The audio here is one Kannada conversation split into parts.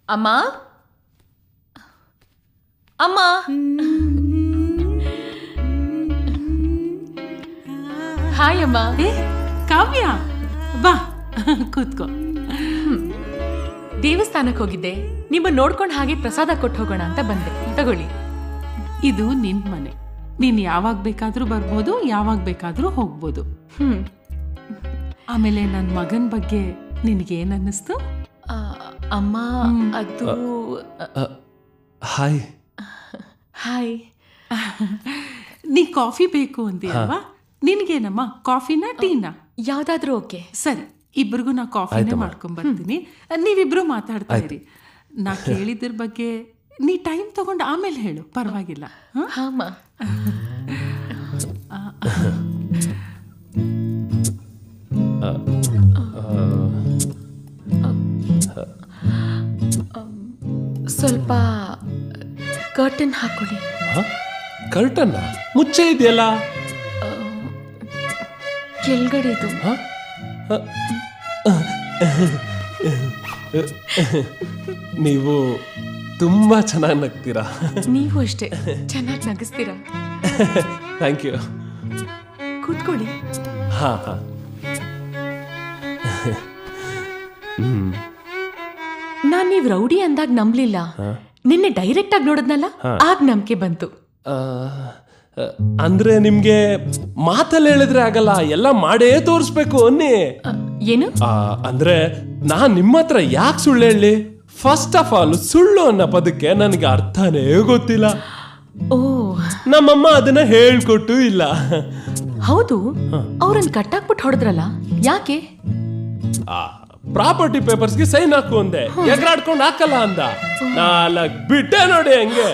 ಅಮ್ಮ ಅಮ್ಮ ಹಾಯ್ ಅಮ್ಮ. ಕಾವ್ಯ ಬಾ ಕೂತ್ಕೋ. ದೇವಸ್ಥಾನಕ್ಕೆ ಹೋಗಿದ್ದೆ, ನಿಮ್ಮ ನೋಡ್ಕೊಂಡು ಹಾಗೆ ಪ್ರಸಾದ ಕೊಟ್ಟು ಹೋಗೋಣ ಅಂತ ಬಂದೆ. ತಗೊಳ್ಳಿ. ಇದು ನಿನ್ ಮನೆ, ನೀನ್ ಯಾವಾಗ ಬೇಕಾದ್ರೂ ಬರ್ಬೋದು, ಯಾವಾಗ ಬೇಕಾದ್ರೂ ಹೋಗ್ಬೋದು. ಆಮೇಲೆ ನನ್ನ ಮಗನ ಬಗ್ಗೆ ನಿನ್ಗೇನ್ ಅನ್ನಿಸ್ತು? ಅಮ್ಮ ಅದು ಹಾಯ್ ಹಾಯ್. ನೀ ಕಾಫಿ ಬೇಕು ಅಂತೀಯಲ್ವಾ? ನಿನ್ಗೇನಮ್ಮ, ಕಾಫಿನಾ ಟೀನಾ? ಯಾವ್ದಾದ್ರೂ ಓಕೆ. ಸರಿ, ಇಬ್ರಿಗೂ ನಾ ಕಾಫಿನೇ ಮಾಡ್ಕೊಂಡ್ ಬರ್ತೀನಿ, ನೀವಿಬ್ರು ಮಾತಾಡ್ತಾ ಇರಿ. ನಾ ಕೇಳಿದ್ರ ಬಗ್ಗೆ ನೀ ಟೈಮ್ ತಗೊಂಡು ಆಮೇಲೆ ಹೇಳು, ಪರವಾಗಿಲ್ಲ. ಹಾಮ್ಮ. ಸ್ವಲ್ಪ ಕರ್ಟನ್ ಹಾಕೊಳ್ಳಿ. ಕರ್ಟನ್ ಮುಚ್ಚೆ ಇದೆಯಲ್ಲ ಕೆಳಗಡೆದು. ನೀವು ತುಂಬಾ ಚೆನ್ನಾಗಿ ನಗ್ತೀರಾ. ನೀವು ಅಷ್ಟೇ ಚೆನ್ನಾಗಿ ನಗಿಸ್ತೀರಾ. Thank you. ಕೂತ್ಕೊಳ್ಳಿ. ಹಾ ಹಾ. ನಾನ್ ನೀವ್ ರೌಡಿ ಅಂದಾಗ ನಂಬ್ಲಿಲ್ಲ. ನಿನ್ನೆ ಡೈರೆಕ್ಟ್ ಆಗಿ ನೋಡಿದ್ನಲ್ಲ, ಆಗ ನಂಬಿಕೆ ಬಂತು. ಅಂದ್ರೆ ನಿಮ್ಗೆ ಮಾತಲ್ಲಿ ಹೇಳಿದ್ರೆ ಆಗಲ್ಲ, ಎಲ್ಲ ಮಾಡೇ ತೋರಿಸ್ಬೇಕು ಅನ್ನಿ. ಏನು? ಅಂದ್ರೆ ನಾನ್ ನಿಮ್ಮ ಹತ್ರ ಯಾಕೆ ಸುಳ್ಳು ಹೇಳಿ? ಫಸ್ಟ್ ಆಫ್ ಆಲ್, ಸುಳ್ಳು ಅನ್ನೋ ಪದಕ್ಕೆ ನನಗೆ ಅರ್ಥನೇ ಗೊತ್ತಿಲ್ಲ. ಓ, ನಮ್ಮಮ್ಮ ಅದನ್ನ ಹೇಳ್ಕೊಟ್ಟು ಇಲ್ಲ. ಹೌದು, ಅವ್ರನ್ನ ಕಟ್ಟಾಕ್ಬಿಟ್ಟು ಹೊಡೆದ್ರಲ್ಲ, ಯಾಕೆ? ಪ್ರಾಪರ್ಟಿ ಪೇಪರ್ಸ್ಗೆ ಸೈನ್ ಹಾಕು ಅಂದೆ, ಎಗರಾಡ್ಕೊಂಡು ಹಾಕಲ್ಲ ಅಂದ. 4 ಬಿಟ್ಟೆ ನೋಡಿ. ಹಂಗೆ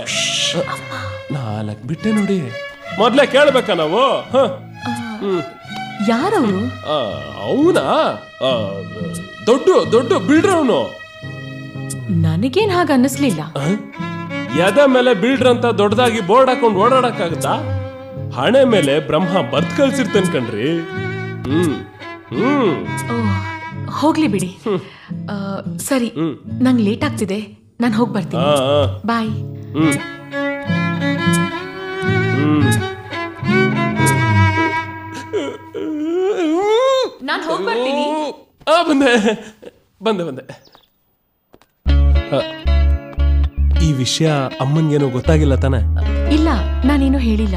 4 ಬಿಟ್ಟೆ ನೋಡಿ. ಮೊದ್ಲೇ ಕೇಳ್ಬೇಕಾ ನಾವು? ಯಾರವರು? ಅವನಾ? ದೊಡ್ಡ ದೊಡ್ಡ ಬಿಲ್ಡ್ರ ಅವನು. ನನಗೇನ್ ಹಾಗ ಅನ್ನಿಸ್ಲಿಲ್ಲ. ಎದೆ ಮೇಲೆ ಬಿಲ್ಡ್ರ್ ಅಂತ ದೊಡ್ಡದಾಗಿ ಬೋರ್ಡ್ ಹಾಕೊಂಡು ಓಡಾಡಕ್ಕಾಗತ್ತಾ? ಹಣೆ ಮೇಲೆ ಬ್ರಹ್ಮ ಬರ್ತ್ ಕಳ್ಸಿರ್ತೇನೆ ಕಣ್ರಿ. ಹೋಗ್ಲಿ ಬಿಡಿ. ಸರಿ, ನಂಗೆ ಲೇಟ್ ಆಗ್ತಿದೆ, ನಾನು ಹೋಗಿ ಬರ್ತೀನಿ. ಬಾಯ್. ನಾನು ಹೋಗಿ ಬರ್ತೀನಿ. ಬಂದೆ ಬಂದೆ ಬಂದೆ. ಈ ವಿಷಯ ಅಮ್ಮನ್ಗೇನೋ ಗೊತ್ತಾಗಿಲ್ಲ ತಾನೆ? ಇಲ್ಲ, ನಾನೇನು ಹೇಳಿಲ್ಲ.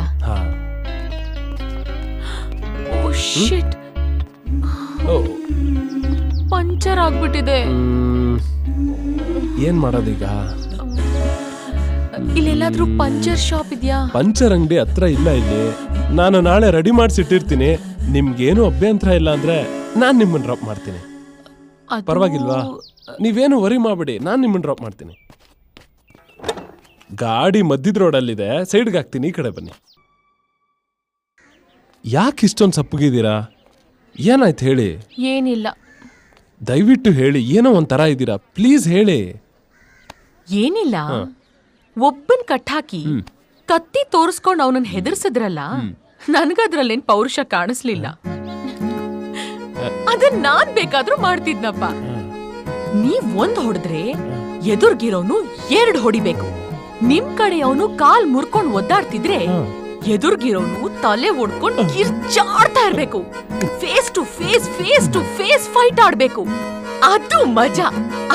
ಪಂಚರ್ ಆಗ್ಬಿಟ್ಟಿದೆ. ಏನ್ ಮಾಡೋದೀಗ? ಇಲ್ಲೆಲ್ಲಾದ್ರೂ ಪಂಚರ್ ಶಾಪ್ ಇದೆಯಾ? ಪಂಚರ್ ಅಂಗಡಿ ಹತ್ರ ಇಲ್ಲ ಇಲ್ಲಿ. ನಾನು ನಾಳೆ ರೆಡಿ ಮಾಡಿಸಿಟ್ಟಿರ್ತೀನಿ. ನಿಮ್ಗೇನು ಅಭ್ಯಂತರ ಇಲ್ಲ ಅಂದ್ರೆ ನಾನ್ ನಿಮ್ಮನ್ನ ಡ್ರಾಪ್ ಮಾಡ್ತೀನಿ. ಪರವಾಗಿಲ್ವಾ? ನೀವೇನು ವರಿ ಮಾಡ್ಬೇಡಿ, ನಾನ್ ನಿಮ್ಮನ್ನ ಡ್ರಾಪ್ ಮಾಡ್ತೀನಿ. ಗಾಡಿ ಮಧ್ಯದ ರೋಡಲ್ಲಿದೆ, ಸೈಡ್ಗೆ ಹಾಕ್ತೀನಿ, ಈ ಕಡೆ ಬನ್ನಿ. ಯಾಕೆ ಇಷ್ಟೊಂದು ಸಪ್ಪಗಿದ್ದೀರಾ? ಏನಾಯ್ತು ಹೇಳಿ? ಏನಿಲ್ಲ. ದಯವಿಟ್ಟು ಹೇಳಿ, ಏನೋ ಒಂಥರ ಇದ್ದೀರಾ, ಪ್ಲೀಸ್ ಹೇಳಿ. ಏನಿಲ್ಲ, ಒಬ್ಬನ್ ಕಟ್ಟಾಕಿ ಕತ್ತಿ ತೋರಿಸ್ಕೊಂಡು ಅವನನ್ನ ಹೆದರ್ಸಿದ್ರಲ್ಲ, ನನ್ಗದ್ರಲ್ಲೇನ್ ಪೌರುಷ ಕಾಣಿಸ್ಲಿಲ್ಲ. ಅದನ್ನ ನಾನ್ ಬೇಕಾದ್ರೂ ಮಾಡ್ತಿದ್ನಪ್ಪ. ನೀವ್ 1 ಹೊಡೆದ್ರೆ ಎದುರ್ಗಿರೋನು 2 ಹೊಡಿಬೇಕು. ನಿಮ್ ಕಡೆ ಅವನು ಕಾಲ್ ಮುರ್ಕೊಂಡ್ ಒದ್ದಾಡ್ತಿದ್ರೆ ಎದುರ್ಗಿರೋನು ತಲೆ ಒಡ್ಕೊಂಡು ಕಿರ್ಚಾಡ್ತಾ ಇರ್ಬೇಕು. Face to face, face to face fight ಆಡ್ಬೇಕು. ಅದು ಮಜಾ,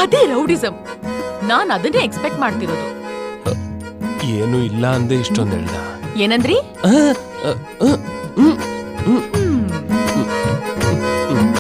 ಅದೇ ರೌಡಿಸಂ. ನಾನ್ ಅದನ್ನೇ ಎಕ್ಸ್ಪೆಕ್ಟ್ ಮಾಡ್ತಿರೋದು. ಏನು ಇಲ್ಲ ಅಂದೆ ಇಷ್ಟೊಂದು ಹೇಳ್ದ. ಏನಂದ್ರಿ?